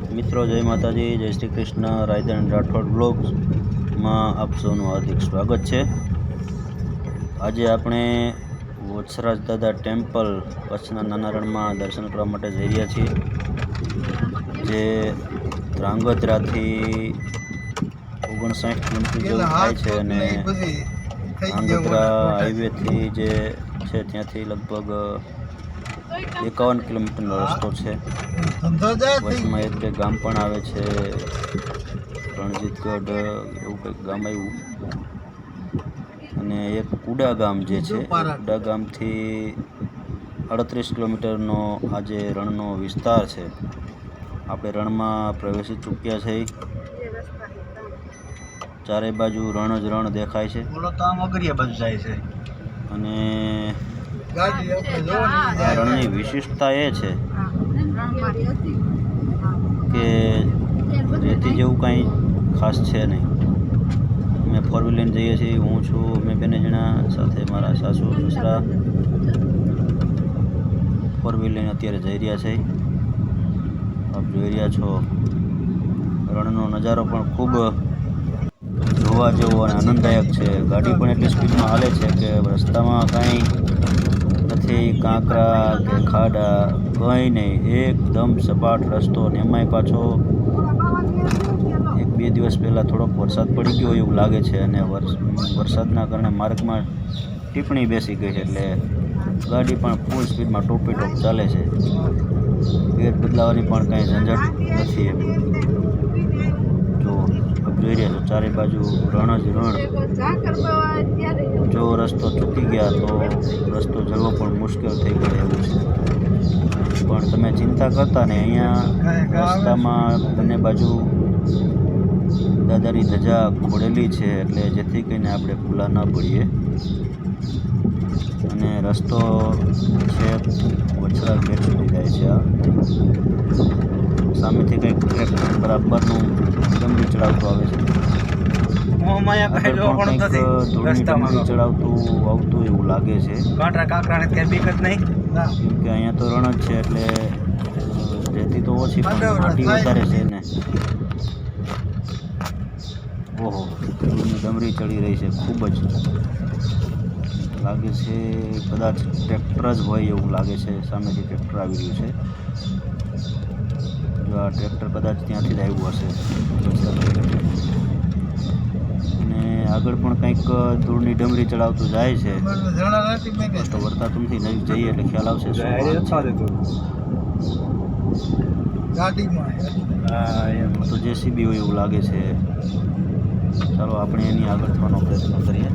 મિત્રો જય માતાજી, જય શ્રી કૃષ્ણ। રાયધન રાઠોડ બ્લોગ્સમાં આપ સૌનું હાર્દિક સ્વાગત છે। આજે આપણે વત્સરાજ દાદા ટેમ્પલ કચ્છના નાના રણમાં દર્શન કરવા માટે જઈ રહ્યા છીએ, જે ધ્રાંગધ્રાથી 59 કિલોમીટર જેવું થાય છે અને ધ્રાંગધ્રા હાઈવેથી જે છે ત્યાંથી લગભગ 51 કિલોમીટરનો રસ્તો છે। વચમાં એક બે ગામ પણ આવે છે, રણજીતગઢ એવું કંઈક ગામ આવ્યું, અને એક કુડા ગામ જે છે, કુડા ગામથી 38 કિલોમીટરનો આજે રણનો વિસ્તાર છે। આપણે રણમાં પ્રવેશી ચૂક્યા છે। ચારે બાજુ રણ જ રણ દેખાય છે, અને આ રણની વિશિષ્ટતા એ છે કે રેતી જેવું કાંઈ ખાસ છે નહીં। અમે 4 વ્હીલ લઈને જઈએ છીએ। હું છું, અમે બંને જણા, સાથે મારા સાસુ સસરા 4 વ્હીલ લઈને અત્યારે જઈ રહ્યા છે। આપ જોઈ રહ્યા છો, રણનો નજારો પણ ખૂબ જોવા જેવો અને આનંદદાયક છે। ગાડી પણ એટલી સ્પીડમાં હાલે છે કે રસ્તામાં કાંઈ નથી, કાંકરા કે ખાડા કંઈ નહીં, એકદમ સપાટ રસ્તો। અને એમાંય પાછો 1-2 દિવસ પહેલાં થોડોક વરસાદ પડી ગયો એવું લાગે છે, અને વરસાદના કારણે માર્ગમાં ટીપણી બેસી ગઈ છે, એટલે ગાડી પણ ફૂલ સ્પીડમાં ટોપીટોપ ચાલે છે। ગેર બદલાવાની પણ કાંઈ ઝંઝટ નથી એમ। જો આપ જોઈ રહ્યા છો, ચારે બાજુ રણ જ રણ। જો રસ્તો ચૂકી ગયા તો રસ્તો જળવો પણ મુશ્કેલ થઈ પડે એવું છે, પણ તમે ચિંતા કરતા ને, અહીંયા રસ્તામાં બંને બાજુ દાદાની ધજા ખોડેલી છે, એટલે જેથી કરીને આપણે ભૂલા ન પડીએ। અને રસ્તો છે વત્સરાજ બેટ સુધી જાય છે। આ સામેથી કંઈક ટ્રેક્ટર બરાબરનું ડમરી ચડાવતું આવે છે, ધૂળની ડમરી ચડાવતું આવતું એવું લાગે છે, કેમ કે અહીંયા તો રણ જ છે, એટલે રેતી તો ઓછી પણ માટી વધારે છે ને। ઓહો, ધૂળની ડમરી ચડી રહી છે, ખૂબ જ લાગે છે કદાચ ટ્રેક્ટર જ હોય એવું લાગે છે। સામેથી ટ્રેક્ટર આવી રહ્યું છે, જો આ ટ્રેક્ટર કદાચ ત્યાંથી જ આવ્યું હશે, અને આગળ પણ કંઈક ધૂળની ડમરી ચડાવતું જાય છે। તો વર્તાતું નથી, નજીક જઈએ એટલે ખ્યાલ આવશે શું તો જેસીબી હોય એવું લાગે છે। ચાલો આપણે એની આગળ થવાનો પ્રયત્ન કરીએ।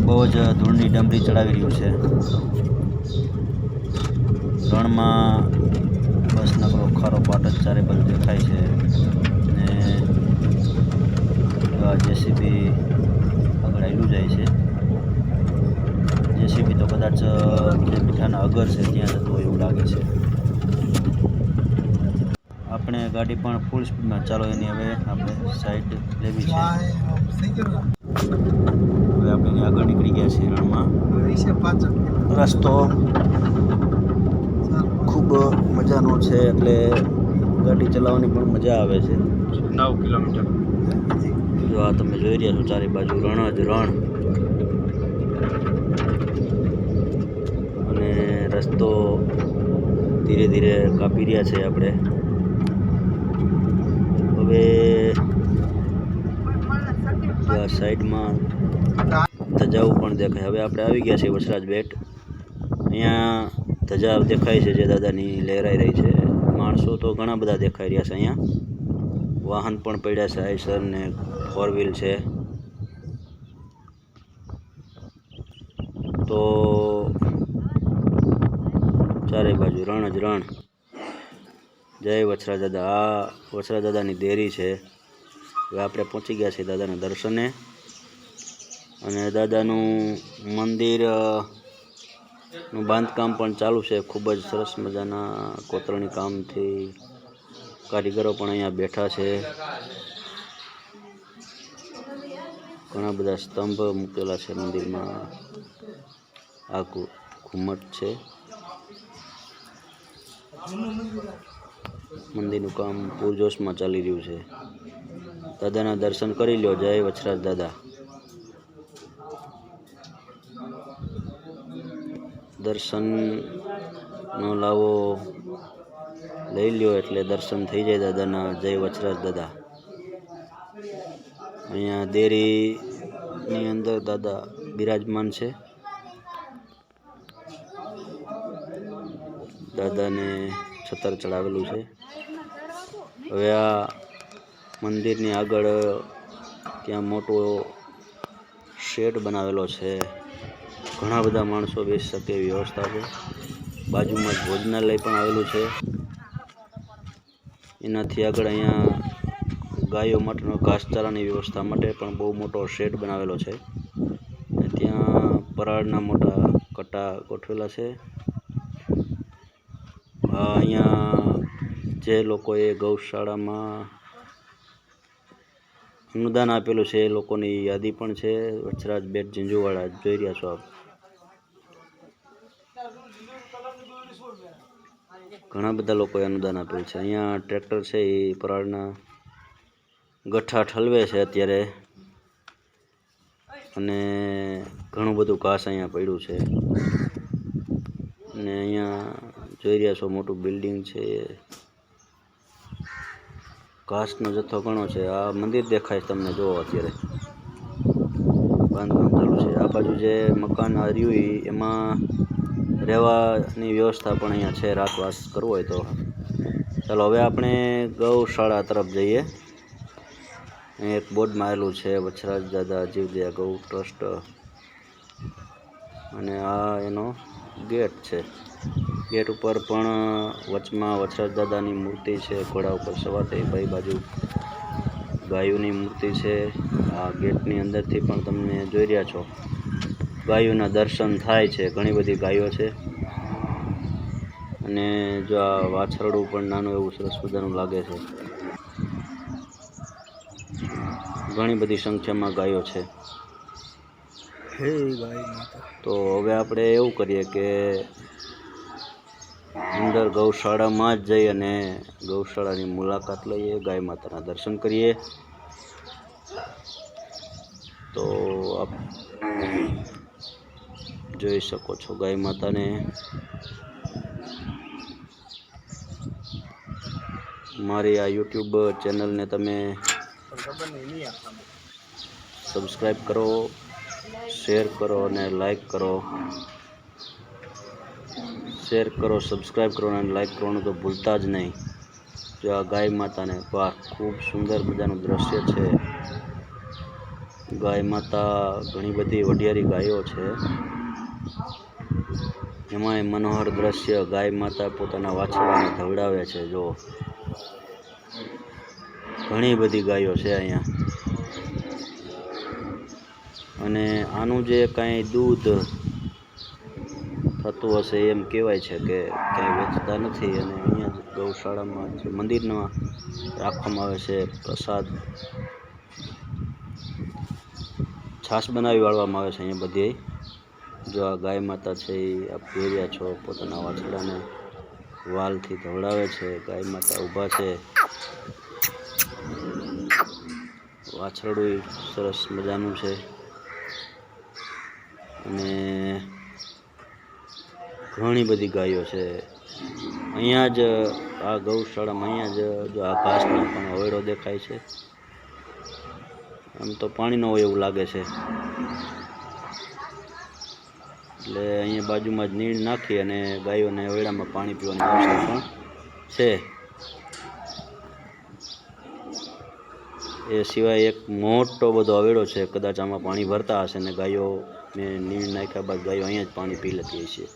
બહુ જ ધૂળની ડમરી ચડાવી રહ્યું છે રણમાં। બસ નકરો ખારો પાટ જ ચારે બાજુ દેખાય છે, અને જેસીબી આગળ આવેલું જાય છે। જેસીબી તો કદાચ જે મીઠાના અગર છે ત્યાં જતું હોય એવું લાગે છે। આપણે ગાડી પણ ફૂલ સ્પીડમાં, ચાલો એની હવે આપણે સાઈડ લેવી છે। હવે આપણે એની આગળ નીકળી ગયા છીએ રણમાં। રસ્તો ખૂબ મજાનો છે, એટલે ગાડી ચલાવવાની પણ મજા આવે છે। 9 કિલોમીટર જો આ તમે જોઈ રહ્યા છો, ચારે બાજુ રણ જ રણ, અને રસ્તો ધીરે ધીરે કાપી રહ્યા છે આપણે। હવે આ સાઈડમાં ધજાઓ પણ દેખાય। હવે આપણે આવી ગયા છીએ વત્સરાજ બેટ। અહીંયા ધજા દેખાય છે જે દાદાની લહેરાઈ રહી છે। માણસો તો ઘણા બધા દેખાઈ રહ્યા છે અહીંયા, વાહન પણ પડ્યા છે, આઈસર ને 4 વ્હીલ છે। તો ચારે બાજુ રણ જ રણ। જય વત્સરાજ દાદા। આ વત્સરાજ દાદાની દેરી છે। હવે આપણે પહોંચી ગયા છીએ દાદાના દર્શને, અને દાદાનું મંદિરનું બાંધકામ પણ ચાલુ છે। ખૂબ જ સરસ મજાના કોતરણી કામથી કારીગરો પણ અહીંયા બેઠા છે। ઘણા બધા સ્તંભ મૂકેલા છે મંદિરમાં। આ ઘુમ્મટ છે, મંદિરનું કામ પૂરજોશમાં ચાલી રહ્યું છે. દાદાના દર્શન કરી લો. જય વછરાજ દાદા. દર્શનનો લાવો લઈ લ્યો એટલે દર્શન થઈ જાય દાદાના. જય વછરાજ દાદા. અહીંયા દેરીની અંદર દાદા બિરાજમાન છે. દાદાને છતર ચડાવેલું છે. હવે આ મંદિરની આગળ ત્યાં મોટો શેડ બનાવેલો છે. ઘણા બધા માણસો બેસી શકે એવી વ્યવસ્થા છે. બાજુમાં જ ભોજનાલય પણ આવેલું છે. એનાથી આગળ અહીંયા ગાયો માટેનો ઘાસચારાની વ્યવસ્થા માટે પણ બહુ મોટો શેડ બનાવેલો છે. ત્યાં પરાળના મોટા કટ્ટા ગોઠવેલા છે. અહીંયા જે લોકોએ ગૌશાળામાં અનુદાન આપેલું છે એ લોકોની યાદી પણ છે. વછરાજ બેટ ઝીંઝુવાડા જોઈ રહ્યા છો આપ. ઘણા બધા લોકોએ અનુદાન આપેલું છે. અહીંયા ટ્રેક્ટર છે એ પરાળના ગઠ્ઠા ઠલવે છે અત્યારે. અને ઘણું બધું ઘાસ અહીંયા પડ્યું છે. અને અહીંયા જોઈ રહ્યા છો મોટું બિલ્ડિંગ છે. ઘાસનો જથ્થો ઘણો છે. આ મંદિર દેખાય તમને, જુઓ અત્યારે બાંધકામ ચાલુ છે. આ બાજુ જે મકાન રહ્યું એમાં રહેવાની વ્યવસ્થા પણ અહીંયા છે, રાતવાસ કરવો હોય તો. ચાલો હવે આપણે ગૌશાળા તરફ જઈએ. અહીં એક બોર્ડ મારેલું છે વછરાજ દાદા જીવદયા ગૌ ટ્રસ્ટ. અને આ એનો ગેટ છે. ગેટ ઉપર પણ વચમાં વછરાજ દાદાની મૂર્તિ છે. ઘોડા ઉપર સવાર થઈ. ભાઈ બાજુ ગાયોની મૂર્તિ છે. આ ગેટની અંદરથી પણ તમને જોઈ રહ્યા છો ગાયોના દર્શન થાય છે. ઘણી બધી ગાયો છે. અને જો આ વાછરડું પણ નાનું એવું સરસ મજાનું લાગે છે. ઘણી બધી સંખ્યામાં ગાયો છે. તો હવે આપણે એવું કરીએ કે અંદર ગૌશાળામાં જ જઈ અને ગૌશાળાની મુલાકાત લઈએ, ગાય માતાના દર્શન કરીએ. તો આપ જોઈ શકો છો ગાય માતાને. મારી આ યુટ્યુબ ચેનલને તમે સબસ્ક્રાઈબ કરો, શેર કરો અને લાઈક કરો. શેર કરો, સબસ્ક્રાઈબ કરો અને લાઈક કરવાનું તો ભૂલતા જ નહીં. જો આ ગાય માતાને, વાહ, ખૂબ સુંદર મજાનું દ્રશ્ય છે. ગાય માતા ઘણી બધી વઢિયારી ગાયો છે. એમાંય મનોહર દ્રશ્ય, ગાય માતા પોતાના વાછરડાને ધવડાવે છે. જો ઘણી બધી ગાયો છે અહીંયા. અને આનું જે કાંઈ દૂધ થતું હશે એમ કહેવાય છે કે ક્યાંય વેચતા નથી. અને અહીંયા જ ગૌશાળામાં જે મંદિરમાં રાખવામાં આવે છે પ્રસાદ, છાશ બનાવી વાળવામાં આવે છે અહીંયા બધી. જો આ ગાય માતા છે એ આપ જોઈ રહ્યા છો, પોતાના વાછરડાને વાલથી ધવડાવે છે. ગાય માતા ઊભા છે. વાછરડું સરસ મજાનું છે. અને ઘણી બધી ગાયો છે અહીંયા જ. આ ગૌશાળામાં અહીંયા જ જો આ ઘાસનો પણ હવેડો દેખાય છે. આમ તો પાણીનો હોય એવું લાગે છે. એટલે અહીંયા બાજુમાં જ નીણ નાખી અને ગાયોને હવેડામાં પાણી પીવાની વ્યવસ્થા પણ છે. એ સિવાય એક મોટો બધો હવેડો છે. કદાચ આમાં પાણી ભરતા હશે ને ગાયો ને નીણ નાખ્યા બાદ ગાયો અહીંયા જ પાણી પી લેતી હશે.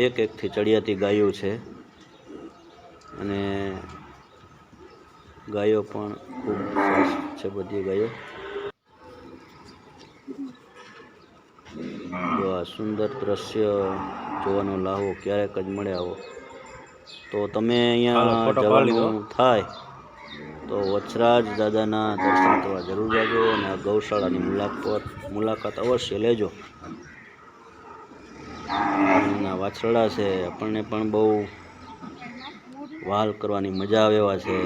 એક એકથી ચડિયાતી ગાયો છે. અને ગાયો પણ ખૂબ સરસ છે બધી ગાયો. જો આ સુંદર દ્રશ્ય જોવાનો લાહો ક્યારેક જ મળે આવો. તો તમે અહીંયા જવાનું થાય તો વછરાજ દાદાના દર્શન કરવા જરૂર જાજો અને આ ગૌશાળાની મુલાકાત અવશ્ય લેજો. એના વાછરડા છે, આપણને પણ બહુ વાલ કરવાની મજા આવે એવા છે.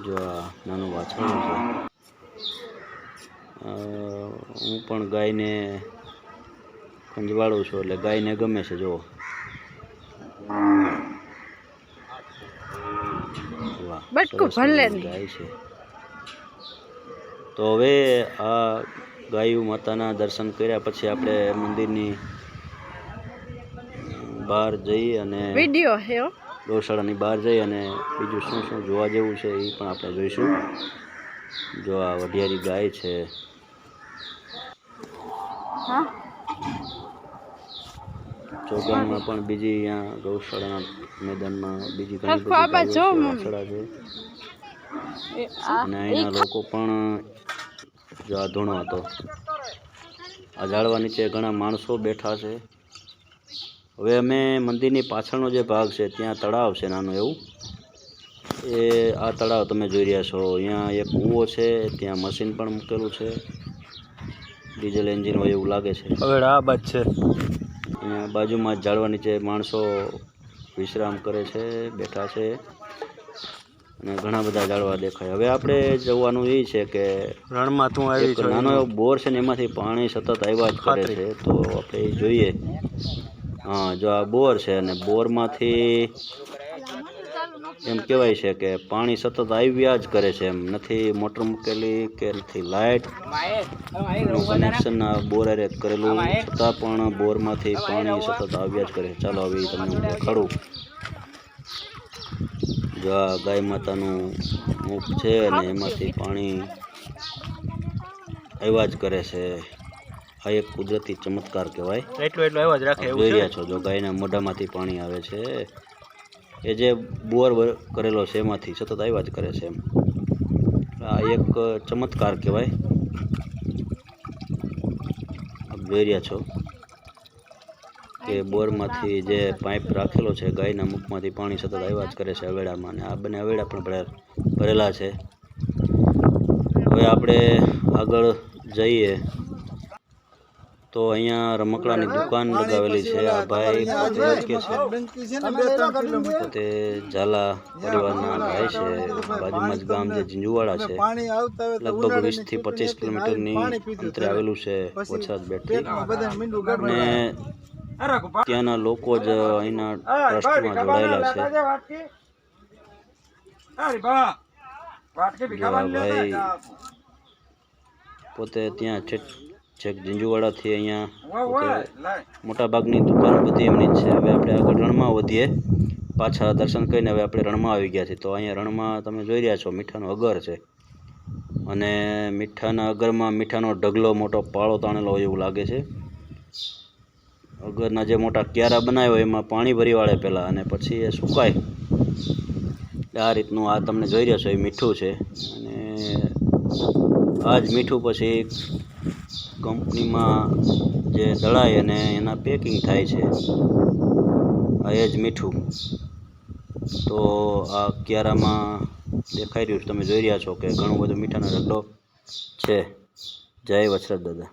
જો આ નાનું વાછરડું છે. હું પણ ગાયને ખંજવાળું છું, એટલે ગાયને ગમે છે. જુઓ, ગાય છે. તો હવે આ ગાયું માતાના દર્શન કર્યા પછી આપણે મંદિરની બહાર જઈએ અને ગૌશાળાની બહાર જઈ અને બીજું શું શું જોવા જેવું છે એ પણ આપણે જોઈશું. જો આ વઢિયારી ગાય છે. ચોગાનમાં પણ બીજી અહીંયા ગૌશાળાના મેદાનમાં બીજી ઘણી બધી વાછરડા છે. અને અહીંના લોકો પણ જો આ ધૂણો હતો. આ ઝાડવા નીચે ઘણા માણસો બેઠા છે. હવે અમે મંદિરની પાછળનો જે ભાગ છે ત્યાં તળાવ છે નાનું એવું. એ આ તળાવ તમે જોઈ રહ્યા છો. અહીંયા એક કૂવો છે, ત્યાં મશીન પણ મૂકેલું છે, ડીઝલ એન્જિન હોય એવું લાગે છે. હવે આ બાદ છે અહીંયા બાજુમાં જ ઝાડવા નીચે માણસો વિશ્રામ કરે છે, બેઠા છે, અને ઘણા બધા ઝાડવા દેખાય. હવે આપણે જોવાનું એ છે કે રણમાં એક નાનો એવો બોર છે ને એમાંથી પાણી સતત આવ્યા જ કરે છે. તો આપણે એ જોઈએ. હા, જો આ બોર છે અને બોરમાંથી એમ કહેવાય છે કે પાણી સતત આવ્યા જ કરે છે. એમ નથી મોટર મૂકેલી કે નથી લાઇટ કનેક્શન બોર હારે કરેલું, છતાં પણ બોરમાંથી પાણી સતત આવ્યા જ કરે. ચાલો હવે તમને દેખાડું. જો આ ગાય માતાનું મુખ છે અને એમાંથી પાણી આવ્યા જ કરે છે. આ એક કુદરતી ચમત્કાર કહેવાય. જોઈ રહ્યા છો, જો ગાયના મોઢામાંથી પાણી આવે છે. એ જે બોર કરેલો છે એમાંથી સતત આવ્યા જ કરે છે. એમ આ એક ચમત્કાર કહેવાય. જોઈ રહ્યા છો કે બોરમાંથી જે પાઇપ રાખેલો છે, ગાયના મુખમાંથી પાણી સતત આવ્યા જ કરે છે અવેડામાં. અને આ બંને અવેડા પણ ભરેલા છે. હવે આપણે આગળ જઈએ તો અહીંયા રમકડાની દુકાન લગાવેલી છે. આ ભાઈ પોતે ઝાલા પરિવારના ભાઈ છે. બાજુમાં જ ગામ જે ઝીંઝુવાડા છે, લગભગ 20 થી 25 કિલોમીટરની અંતરે આવેલું છે વછરાજ બેટથી. અને ત્યાંના લોકો જ અહીંના ટ્રસ્ટમાં જોડાયેલા છે. ભાઈ પોતે ત્યાં છેક ઝીંઝુવાડાથી અહીંયા મોટાભાગની દુકાન બધી એમની જ છે. હવે આપણે આગળ રણમાં વધીએ. પાછા દર્શન કરીને હવે આપણે રણમાં આવી ગયા છીએ. તો અહીંયા રણમાં તમે જોઈ રહ્યા છો મીઠાનો અગર છે. અને મીઠાના અગરમાં મીઠાનો ઢગલો મોટો પાળો તાણેલો હોય એવું લાગે છે. અગરના જે મોટા ક્યારા બનાવ્યા હોય એમાં પાણી ભરી વાળે પહેલાં, અને પછી એ સુકાય. આ રીતનું આ તમને જોઈ રહ્યા છો એ મીઠું છે. અને આ જ મીઠું પછી કંપનીમાં જે દળાય અને એના પેકિંગ થાય છે. આ એ જ મીઠું. તો આ ક્યારામાં દેખાઈ રહ્યું છે, તમે જોઈ રહ્યા છો કે ઘણું બધું મીઠાનો ઢગલો છે. જય વછરાજ દાદા.